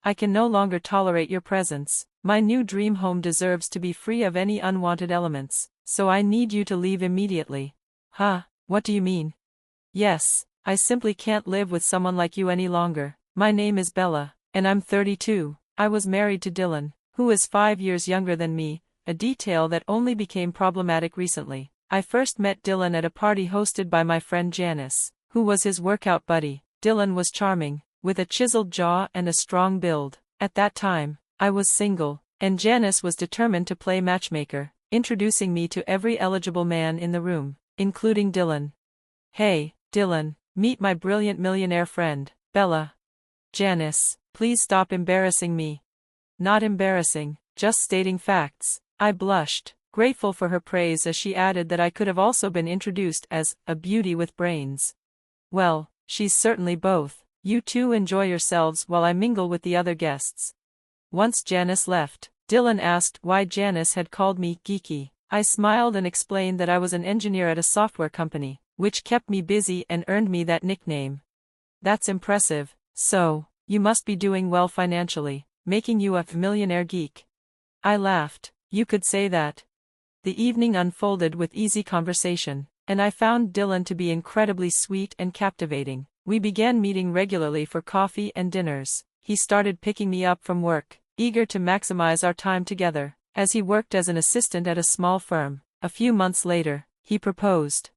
I can no longer tolerate your presence. My new dream home deserves to be free of any unwanted elements, so I need you to leave immediately. Huh, what do you mean? Yes, I simply can't live with someone like you any longer. My name is Bella, and I'm 32. I was married to Dylan, who is 5 years younger than me, a detail that only became problematic recently. I first met Dylan at a party hosted by my friend Janice, who was his workout buddy. Dylan was charming, with a chiseled jaw and a strong build. At that time, I was single, and Janice was determined to play matchmaker, introducing me to every eligible man in the room, including Dylan. Hey, Dylan, meet my brilliant millionaire friend, Bella. Janice, please stop embarrassing me. Not embarrassing, just stating facts. I blushed, grateful for her praise as she added that I could have also been introduced as a beauty with brains. Well, she's certainly both. You two enjoy yourselves while I mingle with the other guests. Once Janice left, Dylan asked why Janice had called me geeky. I smiled and explained that I was an engineer at a software company, which kept me busy and earned me that nickname. That's impressive. So, you must be doing well financially, making you a millionaire geek. I laughed. You could say that. The evening unfolded with easy conversation, and I found Dylan to be incredibly sweet and captivating. We began meeting regularly for coffee and dinners. He started picking me up from work, eager to maximize our time together, as he worked as an assistant at a small firm. A few months later, he proposed.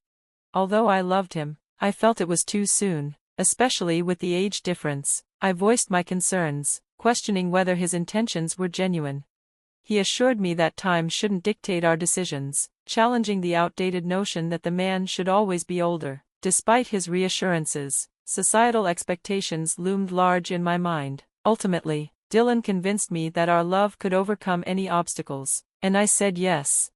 Although I loved him, I felt it was too soon, especially with the age difference. I voiced my concerns, questioning whether his intentions were genuine. He assured me that time shouldn't dictate our decisions, challenging the outdated notion that the man should always be older. Despite his reassurances, societal expectations loomed large in my mind. Ultimately, Dylan convinced me that our love could overcome any obstacles, and I said yes.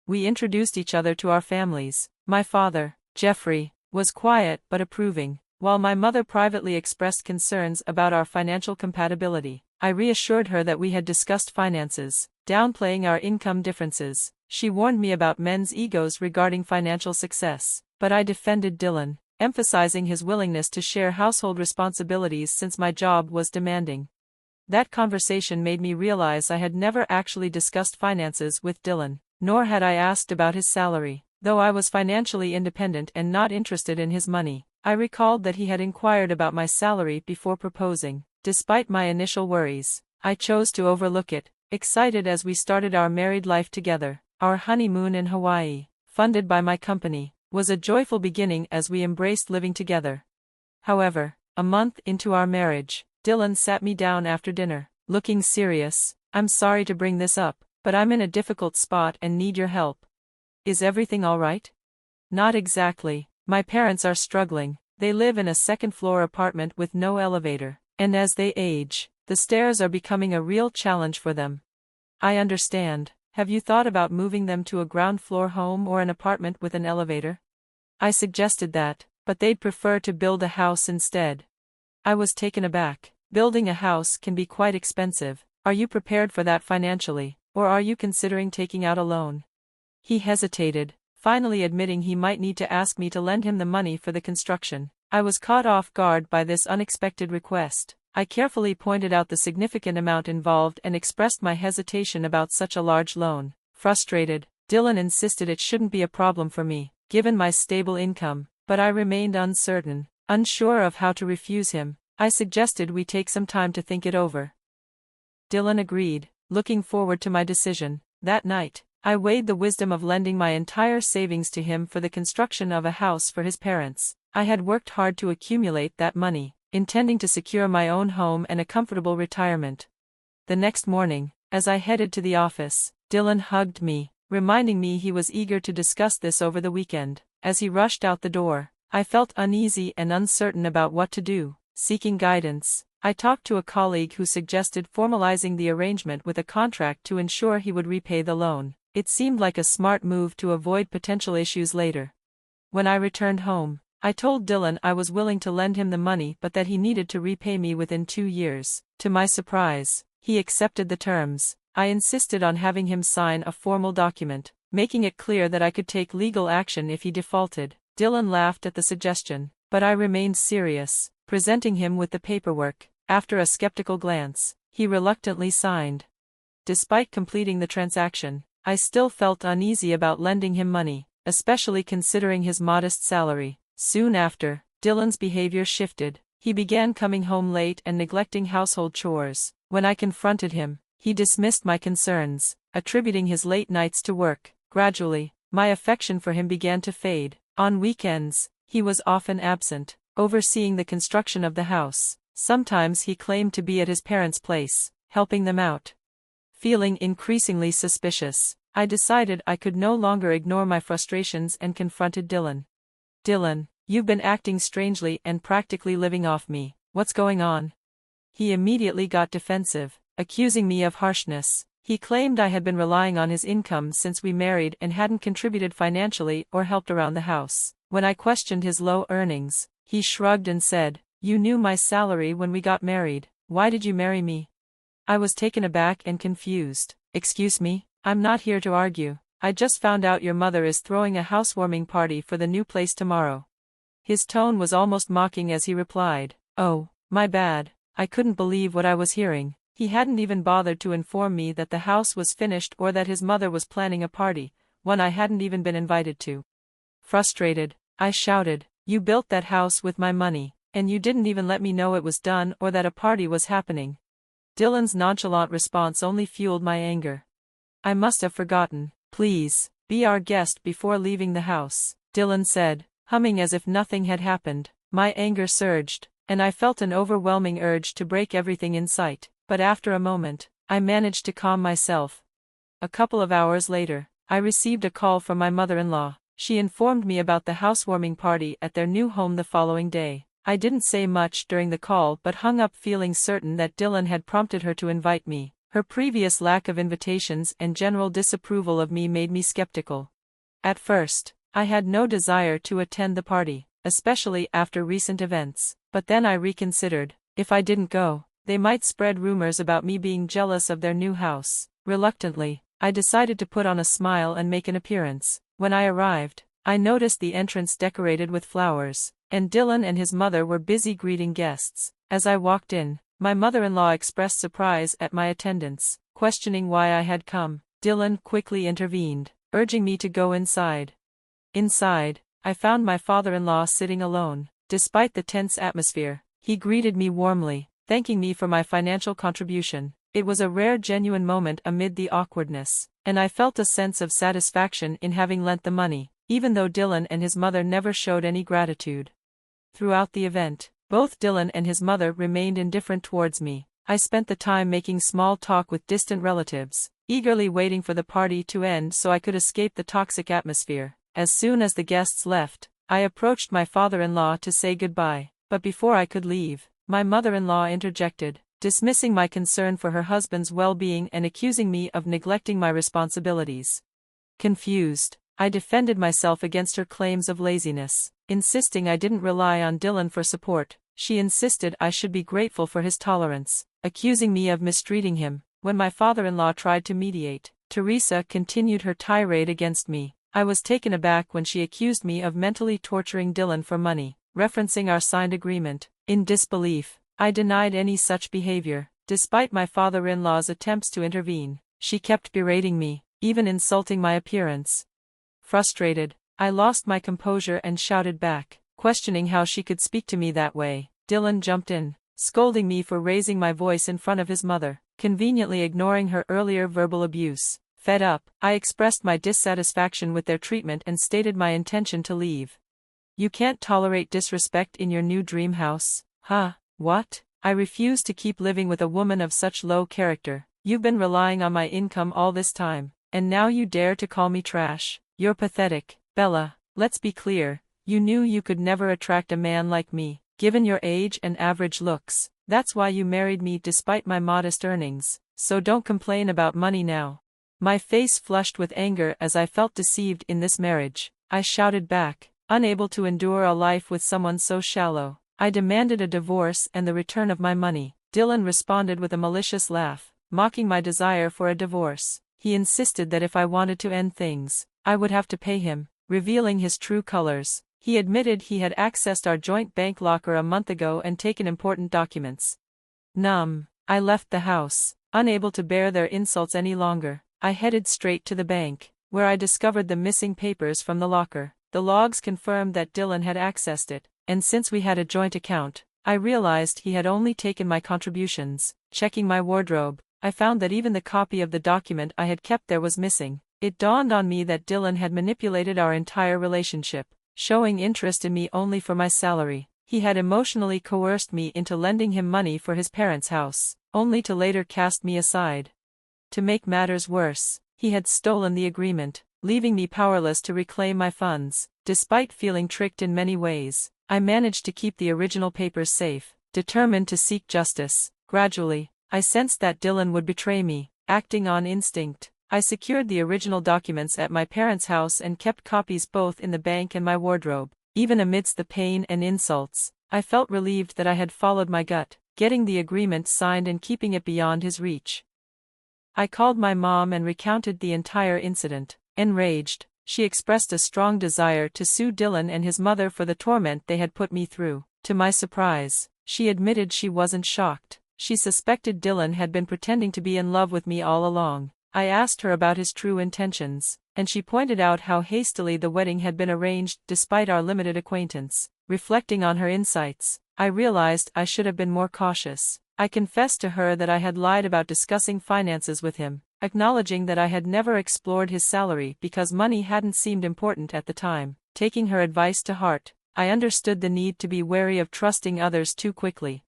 We introduced each other to our families. My father, Jeffrey, was quiet but approving, while my mother privately expressed concerns about our financial compatibility. I reassured her that we had discussed finances, downplaying our income differences. She warned me about men's egos regarding financial success, but I defended Dylan, emphasizing his willingness to share household responsibilities since my job was demanding. That conversation made me realize I had never actually discussed finances with Dylan, nor had I asked about his salary. Though I was financially independent and not interested in his money, I recalled that he had inquired about my salary before proposing. Despite my initial worries, I chose to overlook it, excited as we started our married life together. Our honeymoon in Hawaii, funded by my company, was a joyful beginning as we embraced living together. However, a month into our marriage, Dylan sat me down after dinner, looking serious. I'm sorry to bring this up, but I'm in a difficult spot and need your help. Is everything all right? Not exactly. My parents are struggling. They live in a second-floor apartment with no elevator, and as they age, the stairs are becoming a real challenge for them. I understand. Have you thought about moving them to a ground-floor home or an apartment with an elevator? I suggested that, but they'd prefer to build a house instead. I was taken aback. Building a house can be quite expensive. Are you prepared for that financially, or are you considering taking out a loan? He hesitated, finally admitting he might need to ask me to lend him the money for the construction. I was caught off guard by this unexpected request. I carefully pointed out the significant amount involved and expressed my hesitation about such a large loan. Frustrated, Dylan insisted it shouldn't be a problem for me, given my stable income, but I remained uncertain, unsure of how to refuse him. I suggested we take some time to think it over. Dylan agreed, looking forward to my decision. That night, I weighed the wisdom of lending my entire savings to him for the construction of a house for his parents. I had worked hard to accumulate that money, intending to secure my own home and a comfortable retirement. The next morning, as I headed to the office, Dylan hugged me, reminding me he was eager to discuss this over the weekend. As he rushed out the door, I felt uneasy and uncertain about what to do. Seeking guidance, I talked to a colleague who suggested formalizing the arrangement with a contract to ensure he would repay the loan. It seemed like a smart move to avoid potential issues later. When I returned home, I told Dylan I was willing to lend him the money but that he needed to repay me within 2 years. To my surprise, he accepted the terms. I insisted on having him sign a formal document, making it clear that I could take legal action if he defaulted. Dylan laughed at the suggestion, but I remained serious, presenting him with the paperwork. After a skeptical glance, he reluctantly signed. Despite completing the transaction, I still felt uneasy about lending him money, especially considering his modest salary. Soon after, Dylan's behavior shifted. He began coming home late and neglecting household chores. When I confronted him, he dismissed my concerns, attributing his late nights to work. Gradually, my affection for him began to fade. On weekends, he was often absent, overseeing the construction of the house. Sometimes he claimed to be at his parents' place, helping them out. Feeling increasingly suspicious, I decided I could no longer ignore my frustrations and confronted Dylan. "Dylan, you've been acting strangely and practically living off me. What's going on?" He immediately got defensive, accusing me of harshness. He claimed I had been relying on his income since we married and hadn't contributed financially or helped around the house. When I questioned his low earnings, he shrugged and said, "You knew my salary when we got married. Why did you marry me?" I was taken aback and confused. "Excuse me, I'm not here to argue. I just found out your mother is throwing a housewarming party for the new place tomorrow." His tone was almost mocking as he replied, "Oh, my bad." I couldn't believe what I was hearing. He hadn't even bothered to inform me that the house was finished or that his mother was planning a party, one I hadn't even been invited to. Frustrated, I shouted, "You built that house with my money, and you didn't even let me know it was done or that a party was happening." Dylan's nonchalant response only fueled my anger. "I must have forgotten. Please, be our guest before leaving the house," Dylan said, humming as if nothing had happened. My anger surged, and I felt an overwhelming urge to break everything in sight, but after a moment, I managed to calm myself. A couple of hours later, I received a call from my mother-in-law. She informed me about the housewarming party at their new home the following day. I didn't say much during the call but hung up feeling certain that Dylan had prompted her to invite me. Her previous lack of invitations and general disapproval of me made me skeptical. At first, I had no desire to attend the party, especially after recent events, but then I reconsidered. If I didn't go, they might spread rumors about me being jealous of their new house. Reluctantly, I decided to put on a smile and make an appearance. When I arrived, I noticed the entrance decorated with flowers, and Dylan and his mother were busy greeting guests. As I walked in, my mother-in-law expressed surprise at my attendance, questioning why I had come. Dylan quickly intervened, urging me to go inside. Inside, I found my father-in-law sitting alone. Despite the tense atmosphere, he greeted me warmly, thanking me for my financial contribution. It was a rare genuine moment amid the awkwardness, and I felt a sense of satisfaction in having lent the money, even though Dylan and his mother never showed any gratitude. Throughout the event, both Dylan and his mother remained indifferent towards me. I spent the time making small talk with distant relatives, eagerly waiting for the party to end so I could escape the toxic atmosphere. As soon as the guests left, I approached my father-in-law to say goodbye, but before I could leave, my mother-in-law interjected, dismissing my concern for her husband's well-being and accusing me of neglecting my responsibilities. Confused, I defended myself against her claims of laziness, insisting I didn't rely on Dylan for support. She insisted I should be grateful for his tolerance, accusing me of mistreating him. When my father-in-law tried to mediate, Teresa continued her tirade against me. I was taken aback when she accused me of mentally torturing Dylan for money, referencing our signed agreement. In disbelief, I denied any such behavior. Despite my father-in-law's attempts to intervene, she kept berating me, even insulting my appearance. Frustrated, I lost my composure and shouted back, questioning how she could speak to me that way. Dylan jumped in, scolding me for raising my voice in front of his mother, conveniently ignoring her earlier verbal abuse. Fed up, I expressed my dissatisfaction with their treatment and stated my intention to leave. "You can't tolerate disrespect in your new dream house, huh? What? I refuse to keep living with a woman of such low character. You've been relying on my income all this time, and now you dare to call me trash. You're pathetic, Bella. Let's be clear, you knew you could never attract a man like me, given your age and average looks. That's why you married me despite my modest earnings, so don't complain about money now." My face flushed with anger as I felt deceived in this marriage. I shouted back, unable to endure a life with someone so shallow. I demanded a divorce and the return of my money. Dylan responded with a malicious laugh, mocking my desire for a divorce. He insisted that if I wanted to end things, I would have to pay him, revealing his true colors. He admitted he had accessed our joint bank locker a month ago and taken important documents. Numb, I left the house. Unable to bear their insults any longer, I headed straight to the bank, where I discovered the missing papers from the locker. The logs confirmed that Dylan had accessed it, and since we had a joint account, I realized he had only taken my contributions. Checking my wardrobe, I found that even the copy of the document I had kept there was missing. It dawned on me that Dylan had manipulated our entire relationship, showing interest in me only for my salary. He had emotionally coerced me into lending him money for his parents' house, only to later cast me aside. To make matters worse, he had stolen the agreement, leaving me powerless to reclaim my funds. Despite feeling tricked in many ways, I managed to keep the original papers safe, determined to seek justice. Gradually, I sensed that Dylan would betray me. Acting on instinct, I secured the original documents at my parents' house and kept copies both in the bank and my wardrobe. Even amidst the pain and insults, I felt relieved that I had followed my gut, getting the agreement signed and keeping it beyond his reach. I called my mom and recounted the entire incident. Enraged, she expressed a strong desire to sue Dylan and his mother for the torment they had put me through. To my surprise, she admitted she wasn't shocked. She suspected Dylan had been pretending to be in love with me all along. I asked her about his true intentions, and she pointed out how hastily the wedding had been arranged despite our limited acquaintance. Reflecting on her insights, I realized I should have been more cautious. I confessed to her that I had lied about discussing finances with him, acknowledging that I had never explored his salary because money hadn't seemed important at the time. Taking her advice to heart, I understood the need to be wary of trusting others too quickly.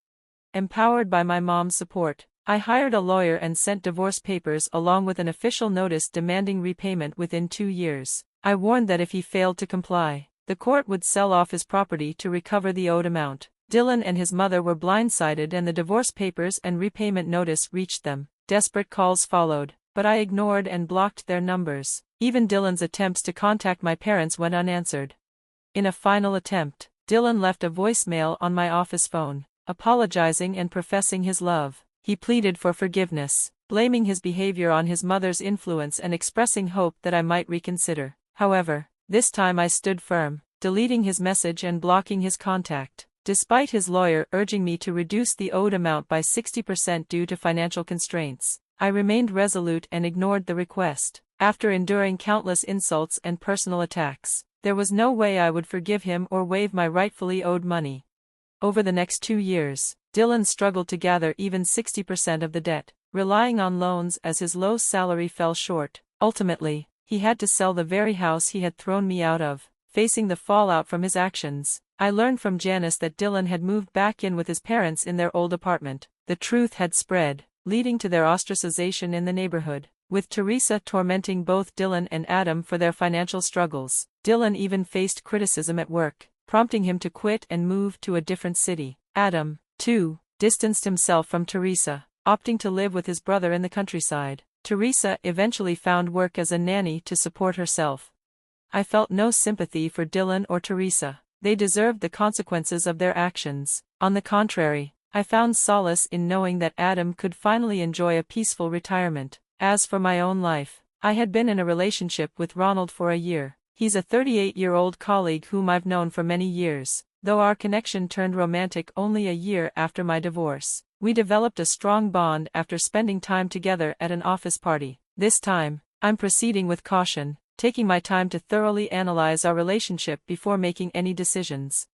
Empowered by my mom's support, I hired a lawyer and sent divorce papers along with an official notice demanding repayment within 2 years. I warned that if he failed to comply, the court would sell off his property to recover the owed amount. Dylan and his mother were blindsided and the divorce papers and repayment notice reached them. Desperate calls followed, but I ignored and blocked their numbers. Even Dylan's attempts to contact my parents went unanswered. In a final attempt, Dylan left a voicemail on my office phone, apologizing and professing his love. He pleaded for forgiveness, blaming his behavior on his mother's influence and expressing hope that I might reconsider. However, this time I stood firm, deleting his message and blocking his contact. Despite his lawyer urging me to reduce the owed amount by 60% due to financial constraints, I remained resolute and ignored the request. After enduring countless insults and personal attacks, there was no way I would forgive him or waive my rightfully owed money. Over the next 2 years, Dylan struggled to gather even 60% of the debt, relying on loans as his low salary fell short. Ultimately, he had to sell the very house he had thrown me out of. Facing the fallout from his actions, I learned from Janice that Dylan had moved back in with his parents in their old apartment. The truth had spread, leading to their ostracization in the neighborhood, with Teresa tormenting both Dylan and Adam for their financial struggles. Dylan even faced criticism at work, prompting him to quit and move to a different city. Adam, too, distanced himself from Teresa, opting to live with his brother in the countryside. Teresa eventually found work as a nanny to support herself. I felt no sympathy for Dylan or Teresa. They deserved the consequences of their actions. On the contrary, I found solace in knowing that Adam could finally enjoy a peaceful retirement. As for my own life, I had been in a relationship with Ronald for a year. He's a 38-year-old colleague whom I've known for many years, though our connection turned romantic only a year after my divorce. We developed a strong bond after spending time together at an office party. This time, I'm proceeding with caution, taking my time to thoroughly analyze our relationship before making any decisions.